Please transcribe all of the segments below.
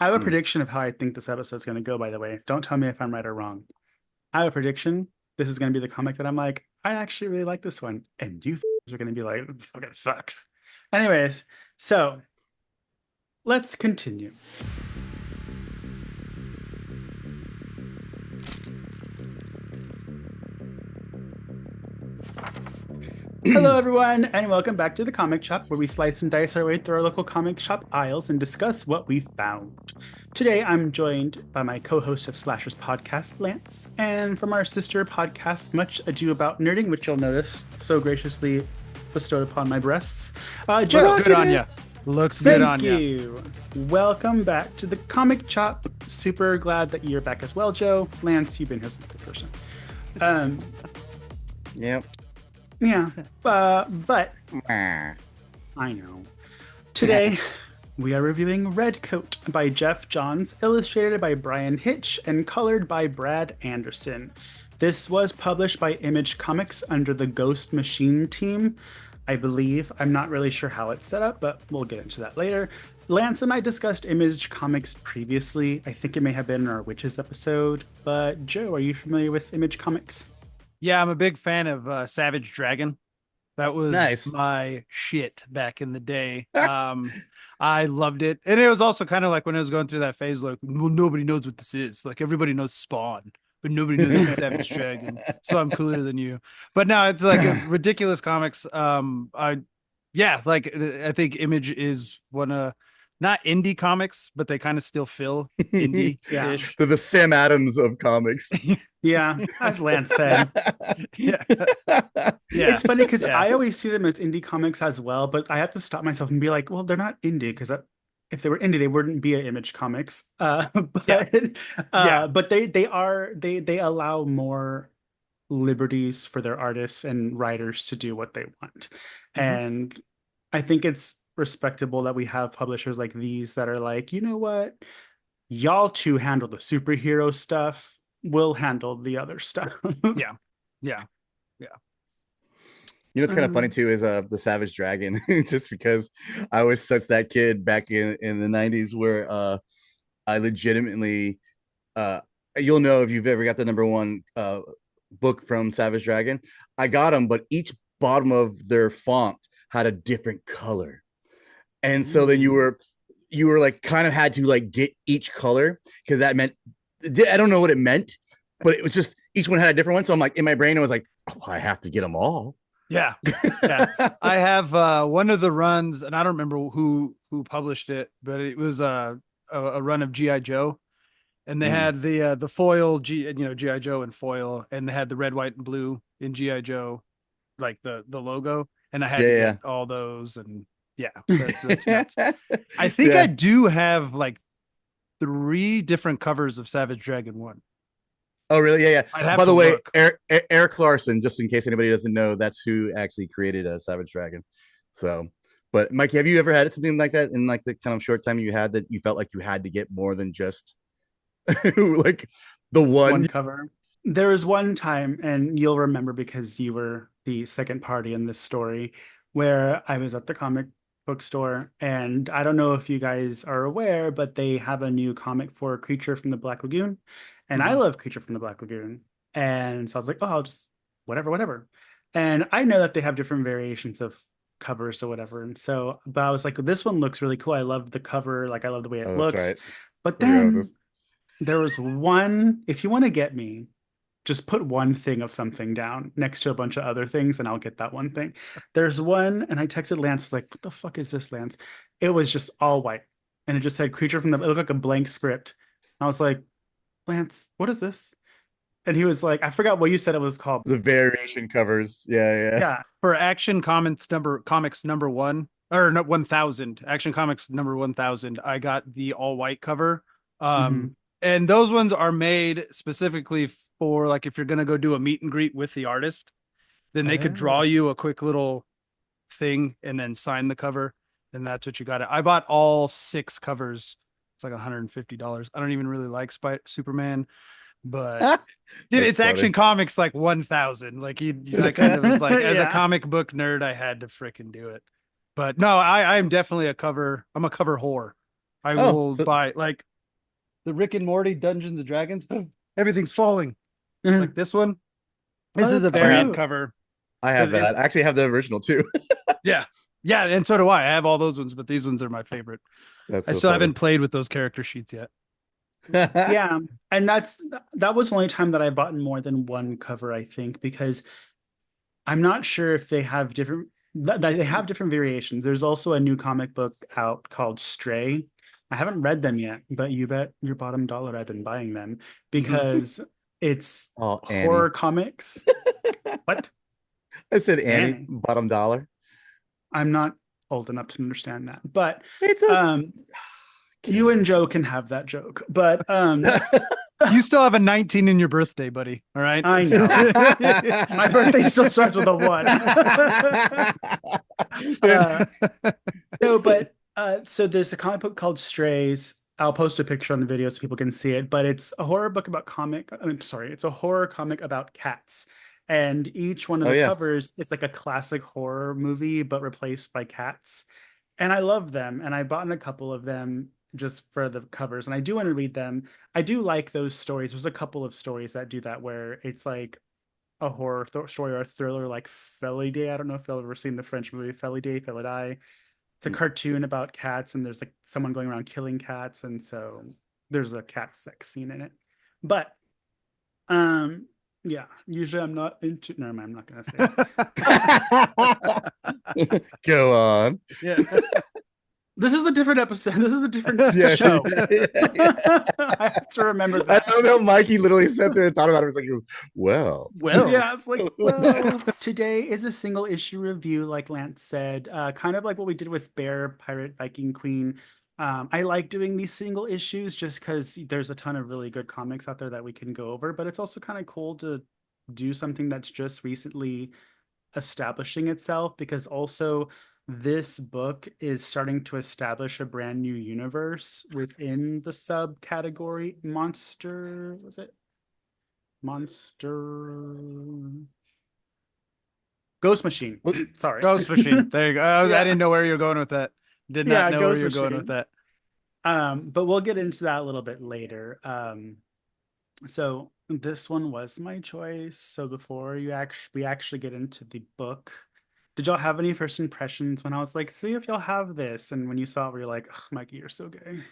I have a Hmm. prediction of how I think this episode is going to go, by the way. Don't tell me if I'm right or wrong. I have a prediction. This is going to be the comic that I'm like, I actually really like this one. And you are going to be like, fucking sucks. Anyways, so let's continue. Hello, everyone, and welcome back to the Comic Shop, where we slice and dice our way through our local comic shop aisles and discuss what we found. Today, I'm joined by my co-host of Slashers Podcast, Lance, and from our sister podcast, Much Ado About Nerding, which you'll notice so graciously bestowed upon my breasts, Looks Joe. good on you. Rocket! Looks good Thank on you. you. Welcome back to the Comic Shop. Super glad that you're back as well, Joe. Lance, you've been here since the first time. Um, Yep. yeah, but Ah. I know. Today, we are reviewing Redcoat by Jeff Johns, illustrated by Brian Hitch, and colored by Brad Anderson. This was published by Image Comics under the Ghost Machine team, I believe. I'm not really sure how it's set up, but we'll get into that later. Lance and I discussed Image Comics previously. I think it may have been in our Witches episode. But Joe, are you familiar with Image Comics? Yeah, I'm a big fan of Savage Dragon. That was Nice. my shit back in the day. I loved it. And it was also kind of like when I was going through that phase, like, well, nobody knows what this is. Like everybody knows Spawn, but nobody knows it's Savage Dragon. So I'm cooler than you. But now it's like a ridiculous comics. Yeah, like I think Image is one of not indie comics, but they kind of still feel Yeah. indie-ish. They're the Sam Adams of comics. Yeah, as Lance said. Yeah. It's Yeah. funny because Yeah. I always see them as indie comics as well, but I have to stop myself and be like, well, they're not indie because if they were indie, they wouldn't be an Image Comics. Yeah. Yeah. But they allow more liberties for their artists and writers to do what they want, Mhm. and I think it's respectable that we have publishers like these that are like, you know what, y'all two handle the superhero stuff, we'll handle the other stuff. Yeah. Yeah. Yeah. You know what's kind of funny Um, too is the Savage Dragon, just because I was such that kid back in the '90s where I legitimately uh you'll know if you've ever got the number one book from Savage Dragon. I got them, but each bottom of their font had a different color. And so then ooh. you were like kind of had to like get each color because that meant I don't know what it meant, but it was just each one had a different one. So I'm like in my brain, I was like, oh, I have to get them all. Yeah. Yeah. I have one of the runs, and I don't remember who published it, but it was a run of GI Joe, and they Mm. had the foil GI Joe in foil, and they had the red, white, and blue in GI Joe, like the logo, and I had to Yeah, get all those, and yeah, that's nuts. yeah. I think I Yeah. do have like three different covers of Savage Dragon one. Oh, really? Yeah, yeah. I'd have By to the way, look. Eric Larson, just in case anybody doesn't know, that's who actually created Savage Dragon. So, but Mikey, have you ever had something like that in like the kind of short time you had that you felt like you had to get more than just like the One one? cover. There was one time, and you'll remember because you were the second party in this story, where I was at the comic book store, and I don't know if you guys are aware, but they have a new comic for Creature from the Black Lagoon, and I Mhm. love Creature from the Black Lagoon, and so I was like, oh, I'll just whatever, whatever. And I know that they have different variations of covers or whatever, and so, but I was like, this one looks really cool. I love the cover, like I love the way it Oh, that's looks. right. But We're going with then this. there was one, if you want to get me, just put one thing of something down next to a bunch of other things, and I'll get that one thing. There's one, and I texted Lance, I was like, what the fuck is this, Lance? It was just all white. And it just said creature from the, it looked like a blank script. I was like, Lance, what is this? And he was like, I forgot what you said it was called. The variation covers. Yeah, Yeah. For Action Comics number one, or no, 1000, Action Comics number 1000, I got the all white cover. Hmm. And those ones are made specifically for like if you're gonna go do a meet and greet with the artist, then they could draw Oh. you a quick little thing and then sign the cover. And that's what you got. I bought all six covers. It's like $150. I don't even really like Superman, but yeah. dude, That's it's Action funny. Comics like 1000. Like I kind of was like, as a Yeah. comic book nerd, I had to freaking do it. But no, I'm definitely I'm a cover whore. I Oh, will buy like the Rick and Morty Dungeons and Dragons. Everything's falling. Like this one. This is a that's variant cute. cover. I have that. I actually have the original too. Yeah. Yeah, and so do I. I have all those ones, but these ones are my favorite. That's I so still funny. haven't played with those character sheets yet. Yeah, and that was the only time that I bought more than one cover, I think, because I'm not sure if they have different they have different variations. There's also a new comic book out called Stray. I haven't read them yet, but you bet your bottom dollar I've been buying them because it's Oh, horror Annie. comics. What? I said Annie, Annie. bottom dollar. I'm not old enough to understand that. But It's a um you and Joe can have that joke. But You still have a 19 in your birthday, buddy. All right. I know. My birthday still starts with a one. No, but so there's a comic book called Strays. I'll post a picture on the video so people can see it, but it's a horror book about I'm sorry, it's a horror comic about cats. And each one of Oh the yeah. covers is like a classic horror movie, but replaced by cats. And I love them. And I bought a couple of them just for the covers. And I do want to read them. I do like those stories. There's a couple of stories that do that where it's like a horror story or a thriller like Feliday. I don't know if you've ever seen the French movie Feliday, Feliday. It's a cartoon about cats, and there's like someone going around killing cats, and so there's a cat sex scene in it. But yeah, usually I'm not into. No, I'm not gonna say. Go on. Yeah. This is a different episode. This is a different Yeah. show. I have to remember I that. love how Mikey literally sat there and thought about it. He goes, well. Yeah, it's like, well, today is a single issue review, like Lance said, kind of like what we did with Bear, Pirate, Viking Queen. I like doing these single issues just because there's a ton of really good comics out there that we can go over, but it's also kind of cool to do something that's just recently establishing itself because also this book is starting to establish a brand new universe within the subcategory monster. Was it monster? Ghost Machine. Sorry. Ghost Machine. There you go. I Yeah. didn't know where you were going with that. Did Yeah, not know where Ghost you were going Machine. with that. But we'll get into that a little bit later. So this one was my choice. So before we actually get into the book, did y'all have any first impressions when I was like, see if y'all have this? And when you saw it, were you like, ugh, Mikey, you're so gay?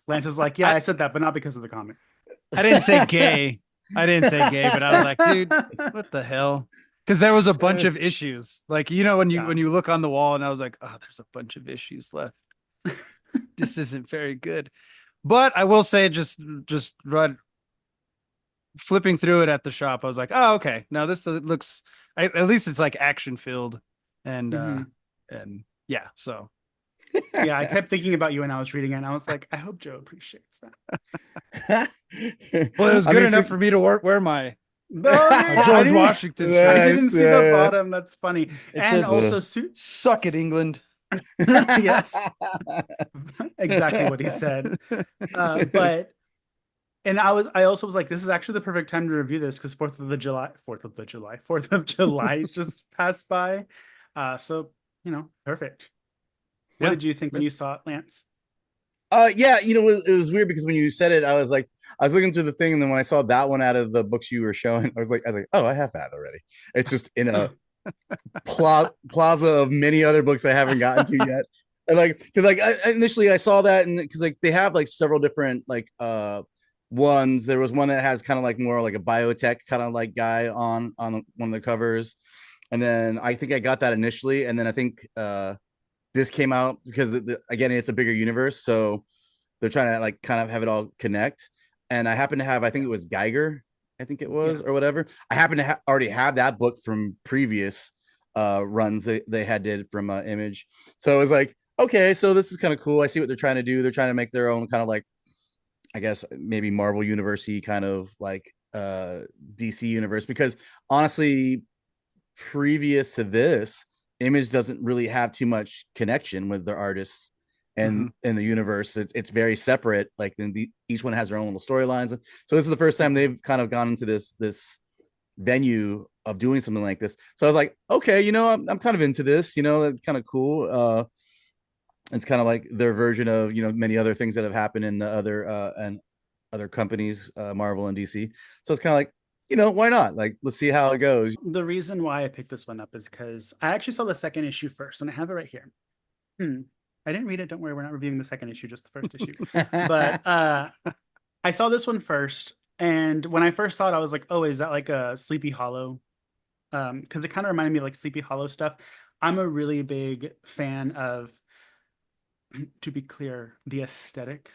Lance was like, yeah, I said that, but not because of the comic. I didn't say gay. I didn't say gay, but I was like, dude, what the hell? Because there was a bunch of issues. Like, you know, when you look on the wall, and I was like, oh, there's a bunch of issues left. This isn't very good. But I will say, just flipping through it at the shop, I was like, oh, okay. Now this looks at least it's like action filled, and and yeah. So yeah, I kept thinking about you when I was reading it, and I was like, I hope Joe appreciates that. Well, it was good enough for me to wear my George Washington shirt. I didn't see the bottom. That's funny. And also, suck it, England. Yes, exactly what he said. But and I also was like, this is actually the perfect time to review this because 4th of July just passed by. So perfect. What did you think when you saw it, Lance? Yeah, it was weird because when you said it, I was looking through the thing, and then when I saw that one out of the books you were showing, I was like, oh, I have that already. It's just in a plaza of many other books I haven't gotten to yet. And because initially I saw that, and because they have several different ones. There was one that has kind of more like a biotech kind of guy on one of the covers, and then I think I got that initially, and then I think this came out because again, it's a bigger universe, so they're trying to kind of have it all connect. And I happen to have, I think it was Geiger, or whatever. I happen to already have that book from previous runs they had did from Image. So it was like, okay, so this is kind of cool. I see what they're trying to do. They're trying to make their own kind of I guess maybe Marvel Universe-y kind of DC universe, because honestly, previous to this, Image doesn't really have too much connection with their artists and in the universe. It's very separate. Each one has their own little storylines. So this is the first time they've kind of gone into this venue of doing something like this. So I was like, okay, I'm kind of into this. That's kind of cool. It's kind of like their version of many other things that have happened in the other companies, Marvel and DC. So it's kind of like, why not? Like, let's see how it goes. The reason why I picked this one up is because I actually saw the second issue first, and I have it right here. I didn't read it. Don't worry, we're not reviewing the second issue, just the first issue. But I saw this one first, and when I first saw it, I was like, "Oh, is that like a Sleepy Hollow?" Because it kind of reminded me of like Sleepy Hollow stuff. I'm a really big fan of, to be clear, the aesthetic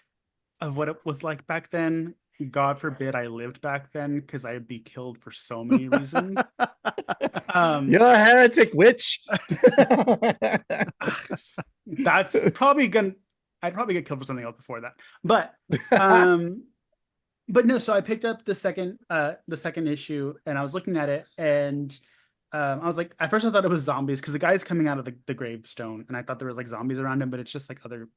of what it was like back then. God forbid I lived back then because I'd be killed for so many reasons. You're a heretic witch. That's probably gonna. I'd probably get killed for something else before that. But no. So I picked up the second issue, and I was looking at it, and I was like, at first I thought it was zombies because the guy's coming out of the gravestone, and I thought there was like zombies around him, but it's just like other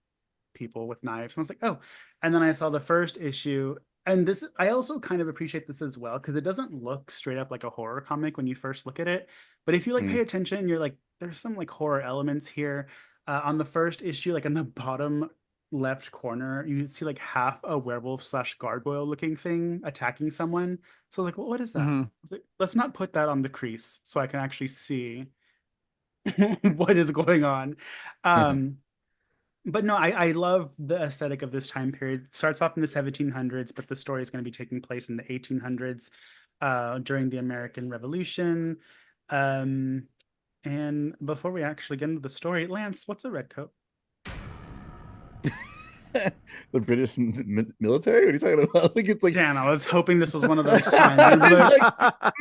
people with knives. And I was like, oh. And then I saw the first issue, and this I also kind of appreciate this as well because it doesn't look straight up like a horror comic when you first look at it, but if you like pay attention, you're like, there's some like horror elements here. On the first issue, like in the bottom left corner, you see like half a werewolf slash gargoyle looking thing attacking someone. So I was like, well, what is that? I was like, let's not put that on the crease so I can actually see what is going on. But no, I love the aesthetic of this time period. It starts off in the 1700s, but the story is going to be taking place in the 1800s during the American Revolution. And before we actually get into the story, Lance, what's a redcoat? The British military? What are you talking about? Like, it's like, Dan, I was hoping this was one of those times.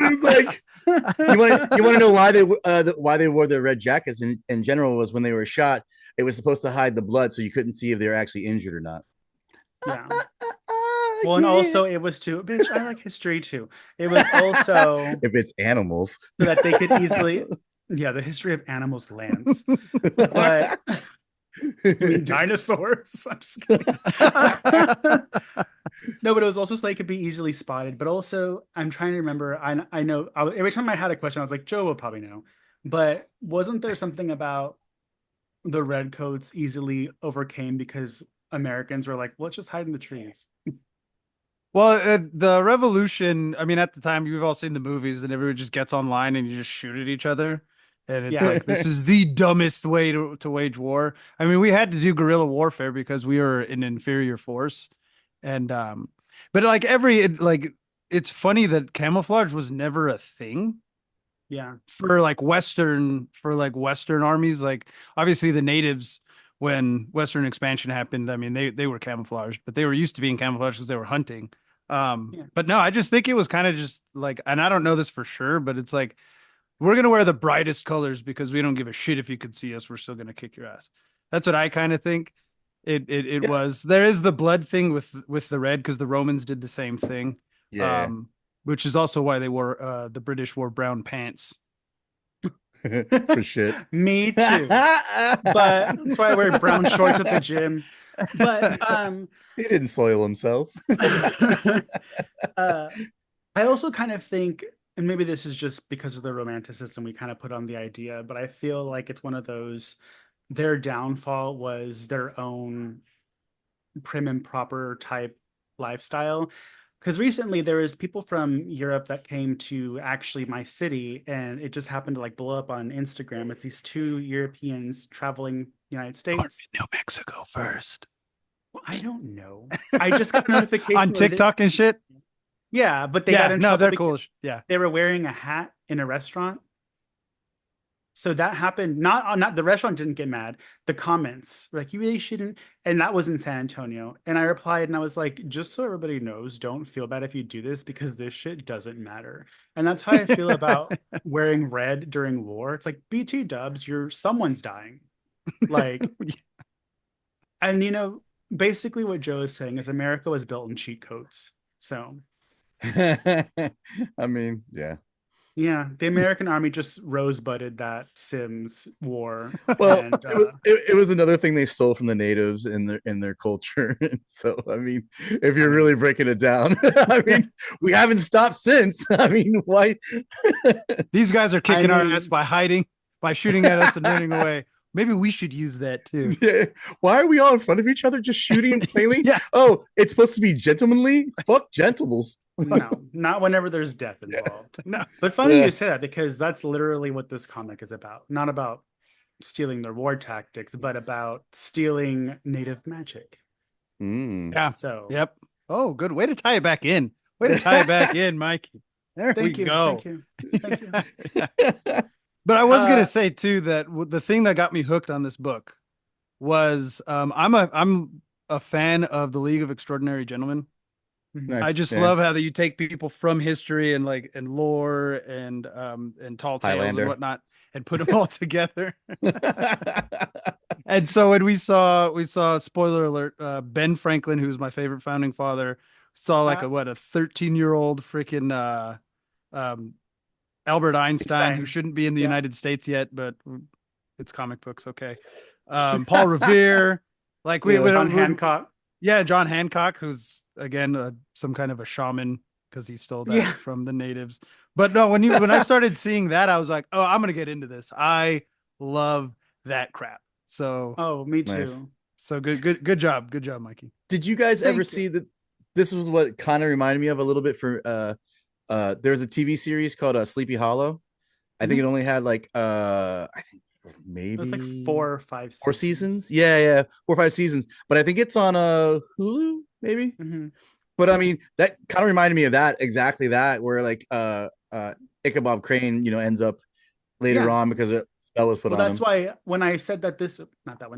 It's like you want to know why they wore their red jackets in general was when they were shot, it was supposed to hide the blood so you couldn't see if they were actually injured or not. Yeah. Well, and also it was too, bitch, I like history too. It was also if it's animals so that they could easily, yeah, the history of animals, Lance. But I mean, dinosaurs. I'm just kidding. No, but it was also so they could be easily spotted. But also, I'm trying to remember. I know every time I had a question, I was like, Joe will probably know. But wasn't there something about the redcoats easily overcame because Americans were like, let's just hide in the trees? Well, the revolution, I mean, at the time, you've all seen the movies and everybody just gets online and you just shoot at each other. And it's like, this is the dumbest way to wage war. I mean, we had to do guerrilla warfare because we were an inferior force. And, but like it's funny that camouflage was never a thing. Yeah. For Western armies. Like, obviously the natives, when Western expansion happened, I mean, they were camouflaged, but they were used to being camouflaged because they were hunting. But no, I just think it was kind of just like, and I don't know this for sure, but it's like, we're going to wear the brightest colors because we don't give a shit if you could see us. We're still going to kick your ass. That's what I kind of think it was. There is the blood thing with the red because the Romans did the same thing. Yeah. Which is also why they wore the British wore brown pants. For shit. Me too. But that's why I wear brown shorts at the gym. But he didn't soil himself. I also kind of think, and maybe this is just because of the romanticism we kind of put on the idea, but I feel like it's one of those, their downfall was their own prim and proper type lifestyle. Because recently there was people from Europe that came to actually my city, and it just happened to like blow up on Instagram. It's these two Europeans traveling United States. New Mexico first. I don't know. I just got a notification on TikTok and shit. Yeah, but they got in trouble. They're cool. Yeah, they were wearing a hat in a restaurant. So that happened. Not the restaurant didn't get mad. The comments were like, you really shouldn't. And that was in San Antonio. And I replied and I was like, just so everybody knows, don't feel bad if you do this because this shit doesn't matter. And that's how I feel about wearing red during war. It's like, BT dubs, someone's dying. Like, and basically what Joe is saying is America was built in cheat codes. So I mean, yeah. Yeah, the American army just rosebudded that Sims war. Well, and, it was another thing they stole from the natives in their culture. So, I mean, if you're really breaking it down, I mean, we haven't stopped since. I mean, why? These guys are kicking our ass by hiding, by shooting at us and running away. Maybe we should use that too. Yeah. Why are we all in front of each other just shooting plainly? Yeah. Oh, it's supposed to be gentlemanly? Fuck gentlemans. No, not whenever there's death involved. No. But funny Yeah. you say that because that's literally what this comic is about. Not about stealing their war tactics, but about stealing native magic. Mm. Yeah. So, Yep. Oh, good way to tie it back in. Way to tie it back in, Mikey. There thank we you. go. Thank you. Thank you. But I was Uh, gonna say too that the thing that got me hooked on this book was I'm a fan of the League of Extraordinary Gentlemen. Nice. I just Yeah. love how that you take people from history and lore and tall tales Highlander. and whatnot and put them all together. And so when we saw spoiler alert, Ben Franklin, who's my favorite founding father, saw like a 13-year-old freaking Albert Einstein who shouldn't be in the United States yet, but it's comic books, okay. Paul Revere, like John Hancock. Yeah, John Hancock, who's again some kind of a shaman because he stole that from the natives. But no, when I started seeing that, I was like, oh, I'm gonna get into this. I love that crap. So me too. Nice. So good job, Mikey. Did you guys ever see that? This was what kind of reminded me of a little bit for there's a TV series called Sleepy Hollow. I think it only had like I think maybe it was like 4 or 5 seasons. 4 seasons. Yeah, 4 or 5 seasons. But I think it's on Hulu, maybe. Mm-hmm. But I mean, that kind of reminded me of that, exactly that, where like Ichabod Crane, ends up later on because a spell was put on him. That's why when I said that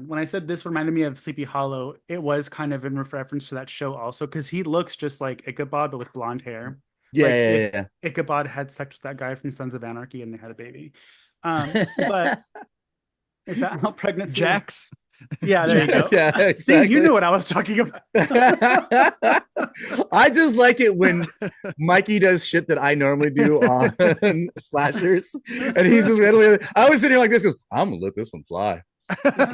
when I said this reminded me of Sleepy Hollow, it was kind of in reference to that show also, because he looks just like Ichabod but with blonde hair. Yeah. Ichabod had sex with that guy from Sons of Anarchy and they had a baby. But is that how pregnancy Jax? Yeah, there you go. Yeah, exactly. See, you knew what I was talking about. I just like it when Mikey does shit that I normally do on slashers, and he's just randomly. I was sitting here like this, goes, "I'm gonna let this one fly."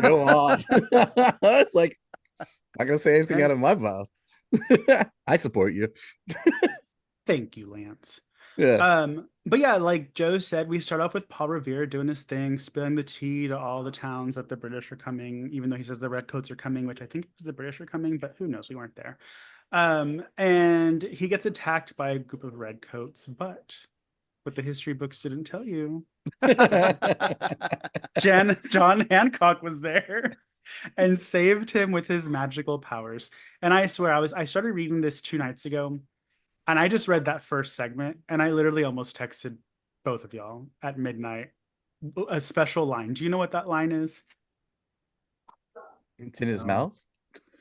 Go on. It's like I'm not gonna say anything out of my mouth. I support you. Thank you, Lance. Yeah. But yeah, like Joe said, we start off with Paul Revere doing his thing, spilling the tea to all the towns that the British are coming, even though he says the Redcoats are coming, which I think is the British are coming, but who knows? We weren't there. And he gets attacked by a group of Redcoats, but what the history books didn't tell you, John Hancock was there and saved him with his magical powers. And I swear, I started reading this 2 nights ago. And I just read that first segment and I literally almost texted both of y'all at midnight a special line. Do you know what that line is? It's in his mouth.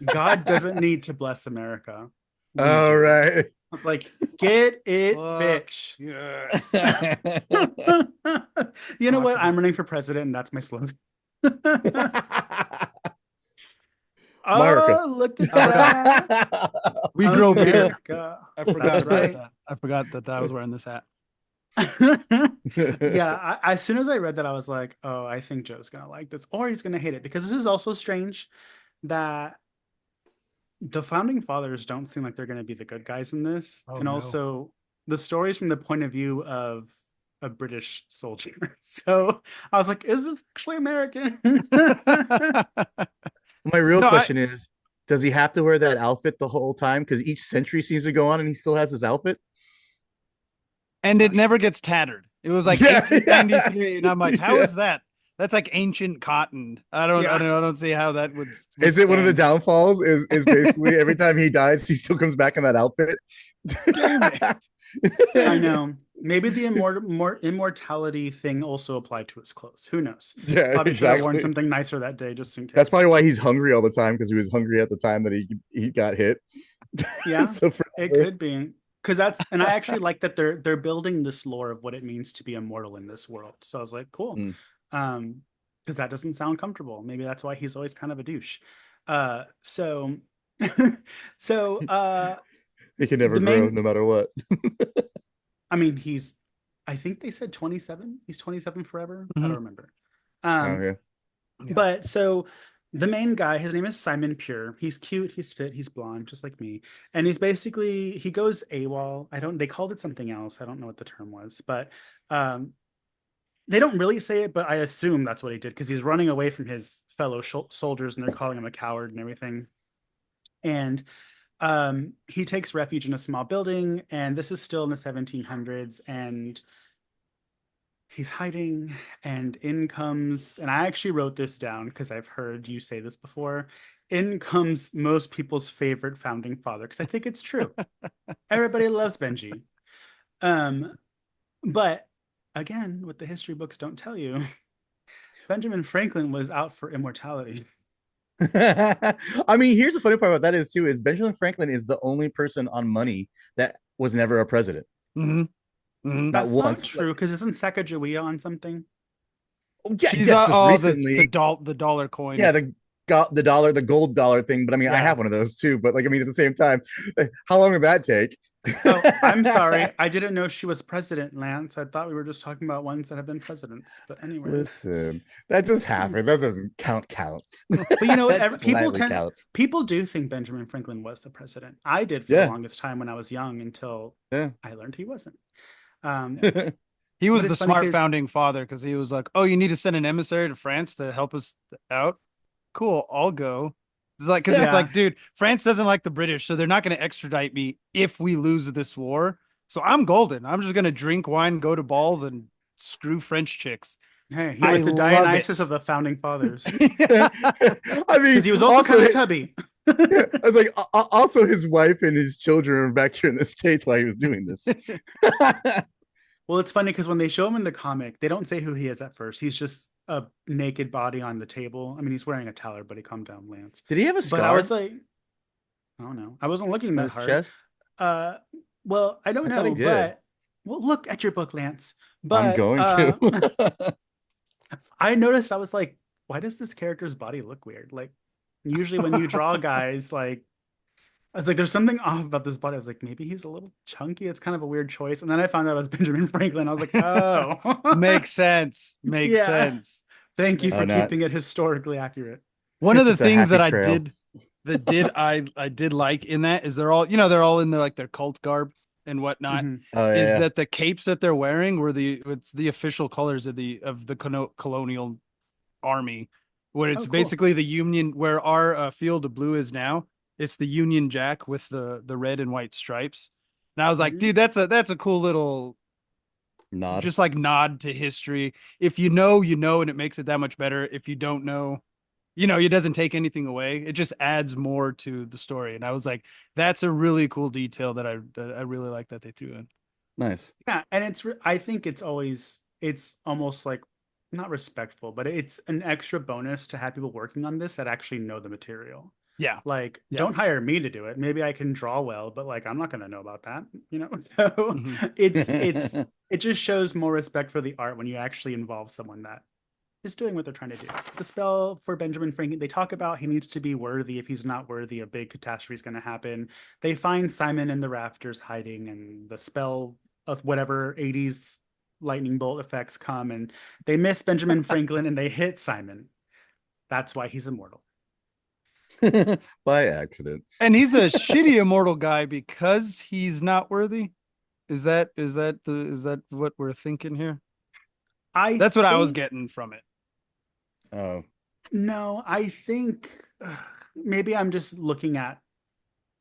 God doesn't need to bless America. All right. I was like, get it, bitch. Yeah. You know what? I'm running for president and that's my slogan. America. Oh, look at that. We grow beer. I forgot that. I forgot that I was wearing this hat. Yeah, as soon as I read that, I was like, oh, I think Joe's gonna like this, or he's gonna hate it, because this is also strange that the founding fathers don't seem like they're gonna be the good guys in this. Oh, and no. also the story's from the point of view of a British soldier. So I was like, is this actually American? My real question is, does he have to wear that outfit the whole time? Because each century seems to go on and he still has his outfit. And it never gets tattered. It was like 1893, and I'm like, how is that? That's like ancient cotton. I don't see how that would. Is it one of the downfalls? Is basically every time he dies, he still comes back in that outfit? Damn it. I know. Maybe the immortality thing also applied to his clothes. Who knows? Yeah, Probably should have worn exactly. something nicer that day, just in case. That's probably why he's hungry all the time, because he was hungry at the time that he got hit. Yeah, So it could be. Because and I actually like that they're building this lore of what it means to be immortal in this world. So I was like, cool. Because that doesn't sound comfortable. Maybe that's why he's always kind of a douche. So he can never grow no matter what. I mean, I think they said 27. He's 27 forever. Mm-hmm. I don't remember. Yeah. But so the main guy, his name is Simon Pure. He's cute, he's fit, he's blonde, just like me. And he goes AWOL. They called it something else. I don't know what the term was, but They don't really say it, but I assume that's what he did because he's running away from his fellow soldiers and they're calling him a coward and everything. And he takes refuge in a small building, and this is still in the 1700s. And he's hiding, and in comes, and I actually wrote this down because I've heard you say this before. In comes most people's favorite founding father, because I think it's true. Everybody loves Benji. Um, but again, what the history books don't tell you, Benjamin Franklin was out for immortality. I mean, here's the funny part about that is too is Benjamin Franklin is the only person on money that was never a president. Mm-hmm. Mm-hmm. Not That's not once. true because isn't Sacagawea on something? Oh, yeah, She's yes, just the recently. dollar coin. Yeah, the dollar, the gold dollar thing. But I mean, I Yeah. have one of those too. But like, I mean, at the same time, how long did that take? Oh, I'm sorry. I didn't know she was president, Lance. I thought we were just talking about ones that have been presidents. But anyway. Listen, that just happened. That doesn't count. But you know, That slightly counts. people do think Benjamin Franklin was the president. I did for the Yeah, longest time when I was young until yeah. I learned he wasn't. Um, He was But the it's funny smart 'cause- founding father because he was like, "Oh, you need to send an emissary to France to help us out. Cool, I'll go." It's like, because it's Yeah. like, dude, France doesn't like the British, so they're not going to extradite me if we lose this war. So I'm golden. I'm just going to drink wine, go to balls, and screw French chicks. Hey, he I was the love Dionysus it. of the founding fathers I mean, because he was also kind of tubby. I was like, also his wife and his children are back here in the States while he was doing this. Well, it's funny because when they show him in the comic, they don't say who he is at first. He's just a naked body on the table. I mean, he's wearing a taller, but he calm down, Lance. Did he have a But I scar was like, I don't know. I wasn't looking on that his hard. chest? Uh, well, I don't I thought he know, did. but well, look at your book, Lance. I'm But going to. I noticed I was like, why does this character's body look weird? Like, usually when you draw guys, like, I was like, there's something off about this body. I was like, maybe he's a little chunky. It's kind of a weird choice. And then I found out it was Benjamin Franklin. I was like, oh, Makes sense. Makes Yeah. sense. Thank you Oh, for not- keeping it historically accurate. One of It's the just a things that happy I trail. did like in that is they're all in their cult garb and whatnot. Mhm. Oh Is yeah. that the capes that they're wearing were it's the official colors of the colonial army, where it's Oh, cool. basically the Union, where our field of blue is now. It's the Union Jack with the red and white stripes. And I was like, dude, that's a cool little Nod. just like nod to history. If you know, you know, and it makes it that much better. If you don't know, you know, it doesn't take anything away. It just adds more to the story. And I was like, that's a really cool detail that I really like that they threw in. Nice. Yeah, and I think it's almost like not respectful, but it's an extra bonus to have people working on this that actually know the material. Yeah. Like, Yeah. don't hire me to do it. Maybe I can draw well, but like I'm not gonna know about that, you know? So Mhm. it just shows more respect for the art when you actually involve someone that is doing what they're trying to do. The spell for Benjamin Franklin, they talk about he needs to be worthy. If he's not worthy, a big catastrophe is going to happen. They find Simon in the rafters hiding, and the spell of whatever 80s lightning bolt effects come, and they miss Benjamin Franklin and they hit Simon. That's why he's immortal. By accident. And he's a shitty immortal guy because he's not worthy. Is that what we're thinking here? That's what I was getting from it. Oh. No, I think maybe I'm just looking at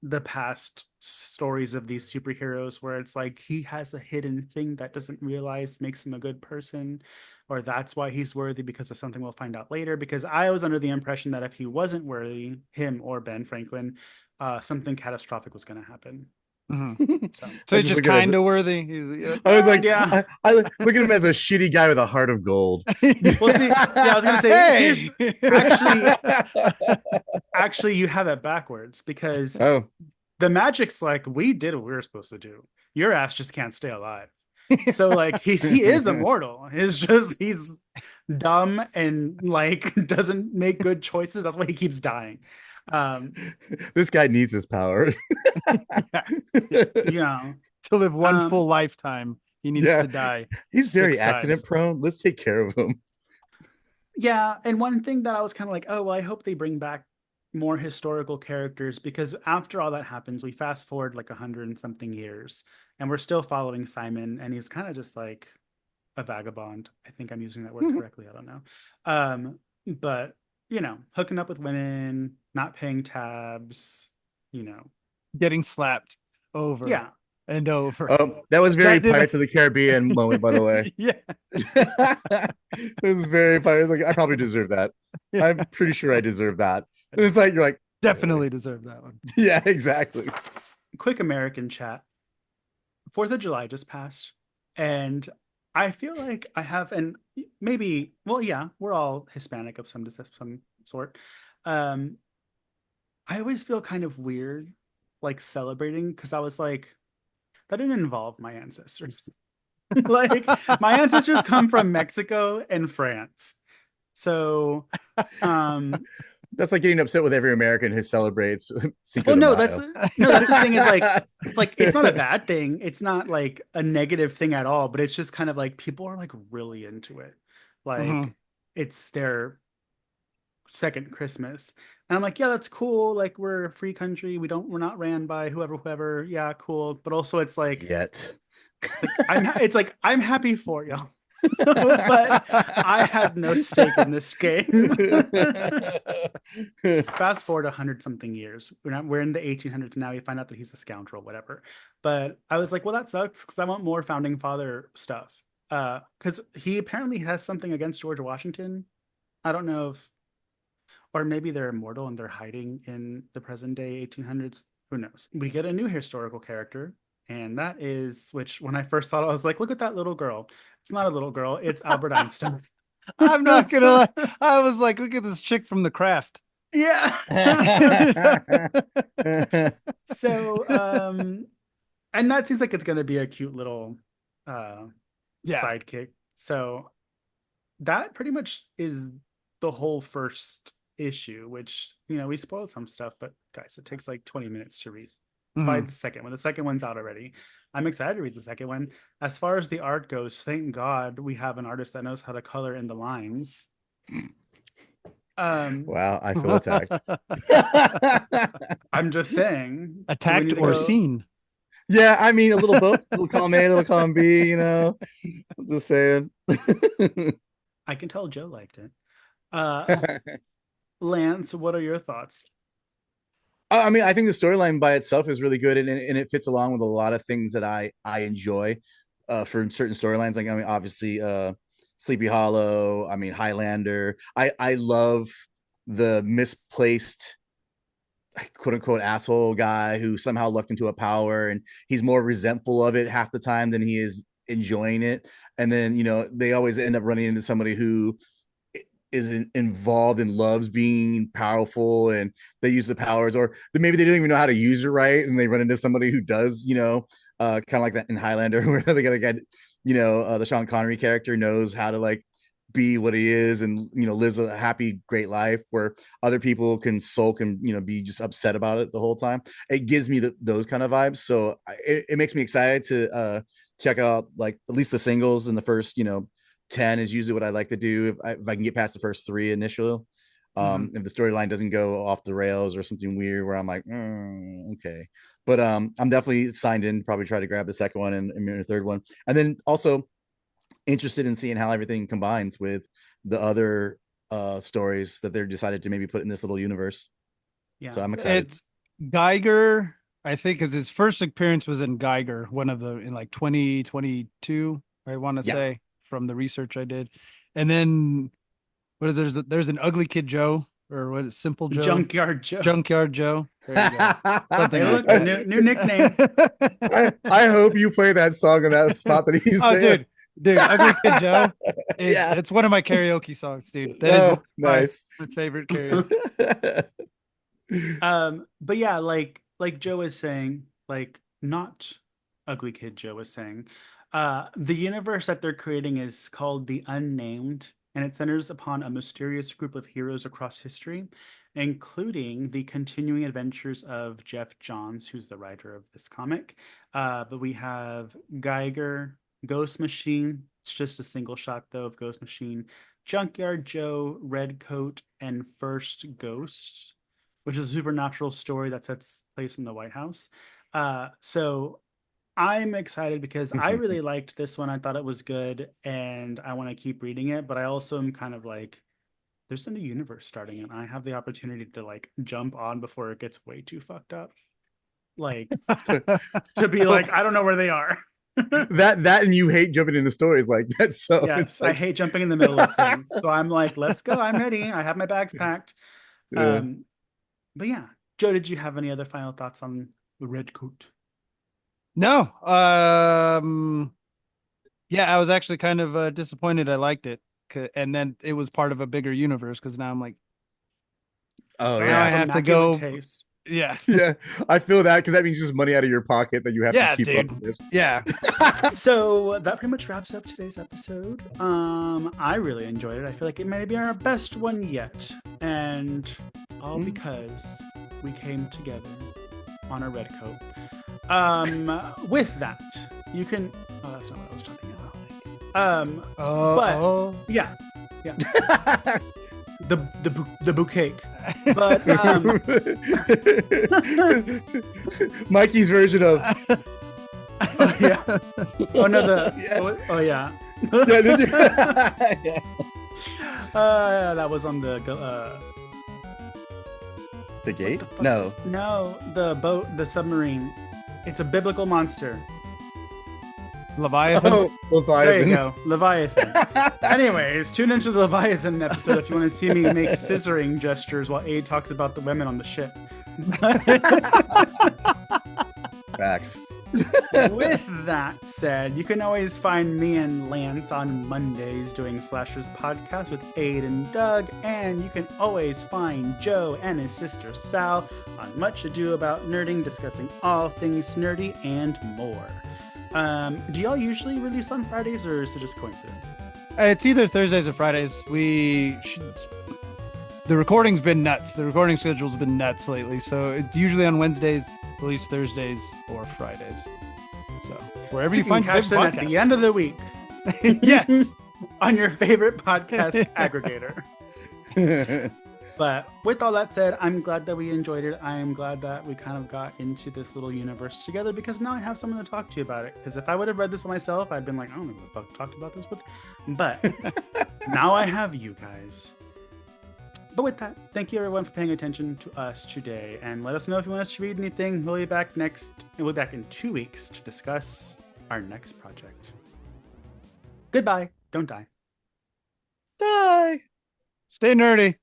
the past stories of these superheroes where it's like he has a hidden thing that doesn't realize makes him a good person, or that's why he's worthy because of something we'll find out later. Because I was under the impression that if he wasn't worthy, him or Ben Franklin, something catastrophic was going to happen. Mm-hmm. So I he's just look at it kind of worthy. I was like, Yeah. I look at him as a shitty guy with a heart of gold. Well, see, yeah, I was going to say, Hey! actually, you have it backwards because Oh, the magic's like, we did what we were supposed to do. Your ass just can't stay alive. So like he is immortal. It's just he's dumb and like doesn't make good choices. That's why he keeps dying. this guy needs his power. You know, To live one full lifetime, he needs Yeah. to die. He's very 6 accident times. prone. Let's take care of him. yeah. And one thing that I was kind of like, oh well, I hope they bring back more historical characters because after all that happens, we fast forward like 100 and something years, and we're still following Simon, and he's kind of just like a vagabond. I think I'm using that word correctly. I don't know. But hooking up with women, not paying tabs, you know. Getting slapped over Yeah. and over. That was very That did Pirates of the Caribbean moment, by the way. Yeah. It was very Pirates. Like, I probably deserve that. Yeah. I'm pretty sure I deserve that. And it's like you're like, Definitely deserve that one. yeah, exactly. Quick American chat. 4th of July just passed, and I feel like I have, and maybe, well, yeah, we're all Hispanic of some sort. Um, I always feel kind of weird, like celebrating, because I was like, that didn't involve my ancestors. Like, my ancestors come from Mexico and France. So, That's like getting upset with every American who celebrates Cinco well, de no, Mayo. that's the thing is like, it's not a bad thing. It's not like a negative thing at all, but it's just kind of like people are like really into it. Like it's their second Christmas. And I'm like, yeah, that's cool. Like we're a free country. We're not ran by whoever. Yeah, cool. But also it's like Yet. it's like I'm happy for you. But I had no stake in this game. Fast forward 100 something years. We're in the 1800s now. We find out that he's a scoundrel, whatever. But I was like, well, that sucks because I want more founding father stuff. Because he apparently has something against George Washington. I don't know if, or maybe they're immortal and they're hiding in the present day 1800s. Who knows? We get a new historical character, and that is, which when I first saw it, I was like, look at that little girl. It's not a little girl, it's Albert Einstein. I'm not gonna lie. I was like, look at this chick from The Craft. Yeah. So, and that seems like it's gonna be a cute little sidekick. So that pretty much is the whole first issue, which we spoiled some stuff, but guys, it takes like 20 minutes to read. By the second one. The second one's out already. I'm excited to read the second one. As far as the art goes, thank God we have an artist that knows how to color in the lines. Wow, I feel attacked. I'm just saying. Attacked or seen? Yeah, I mean a little both. A little column A, a little column B, I'm just saying. I can tell Joe liked it. Lance, what are your thoughts? I mean, I think the storyline by itself is really good, and it fits along with a lot of things that I enjoy for certain storylines. Like, I mean, obviously, Sleepy Hollow. I mean, Highlander. I love the misplaced, quote unquote, asshole guy who somehow lucked into a power, and he's more resentful of it half the time than he is enjoying it. And then they always end up running into somebody who is involved and loves being powerful, and they use the powers, or maybe they don't even know how to use it right, and they run into somebody who does, kind of like that in Highlander, where they got a guy, the Sean Connery character knows how to like be what he is, and lives a happy, great life, where other people can sulk and be just upset about it the whole time. It gives me those kind of vibes, so it makes me excited to check out like at least the singles in the first 10 is usually what I like to do if I can get past the first 3 initially. If the storyline doesn't go off the rails or something weird where I'm like, okay. But I'm definitely signed in, probably try to grab the second one and the third one. And then also interested in seeing how everything combines with the other stories that they're decided to maybe put in this little universe. Yeah. So I'm excited. It's Geiger, I think, because his first appearance was in Geiger, one of the in like 2022, I want to say, from the research I did. And then what is there's an Ugly Kid Joe, or what is Simple Joe? Junkyard Joe. Junkyard Joe. There you go. Hey, look, a new nickname. I hope you play that song in that spot that he's saying. Dude, Ugly Kid Joe. It's one of my karaoke songs, dude. That is nice. My favorite karaoke. But yeah, like Joe is saying, like not Ugly Kid Joe is saying, the universe that they're creating is called the Unnamed, and it centers upon a mysterious group of heroes across history, including the continuing adventures of Jeff Johns, who's the writer of this comic. But we have Geiger, Ghost Machine. It's just a single shot though of Ghost Machine, Junkyard Joe, Redcoat, and First Ghost, which is a supernatural story that sets place in the White House. So I'm excited because I really liked this one. I thought it was good and I want to keep reading it, but I also am kind of like, there's a new universe starting and I have the opportunity to like jump on before it gets way too fucked up. Like to be like, I don't know where they are. that and you hate jumping into stories like that. So Yes, it's like, I hate jumping in the middle of things. So I'm like, let's go. I'm ready. I have my bags packed. yeah. But yeah, Joe, did you have any other final thoughts on the Redcoat? No. Yeah, I was actually kind of disappointed. I liked it, and then it was part of a bigger universe because now I'm like, Oh So now I yeah. have to immaculate go. taste. Yeah, Yeah. I feel that because that means just money out of your pocket that you have yeah, to keep dude. up with. Yeah. So that pretty much wraps up today's episode. I really enjoyed it. I feel like it may be our best one yet, and all because we came together on a Redcoat. With that, you can. Oh, that's not what I was talking about. But yeah, the bouquet. But Mikey's version of oh, yeah. Oh no, Yeah. oh yeah. Yeah, did you? Yeah. That was on the The gate? fuck? No. no, the boat, the submarine. It's a biblical monster. Leviathan. Oh, Leviathan. There you go, Leviathan. Anyways, tune into the Leviathan episode if you want to see me make scissoring gestures while Abe talks about the women on the ship. Facts. With that said, you can always find me and Lance on Mondays doing Slashers podcast with Aid and Doug, and you can always find Joe and his sister Sal on Much Ado About Nerding, discussing all things nerdy and more. Do y'all usually release on Fridays, or is it just coincidence? It's either Thursdays or Fridays. The recording's been nuts. The recording schedule's been nuts lately. So it's usually on Wednesdays, release Thursdays or Fridays. So wherever you find your catch them favorite at podcast. the end of the week. Yes. On your favorite podcast aggregator. But with all that said, I'm glad that we enjoyed it. I am glad that we kind of got into this little universe together because now I have someone to talk to you about it. Because if I would have read this by myself, I'd been like, I don't know what the fuck talked about this with. But now I have you guys. But with that, thank you everyone for paying attention to us today. And let us know if you want us to read anything. We'll be back in 2 weeks to discuss our next project. Goodbye. Don't die. Die. Stay nerdy.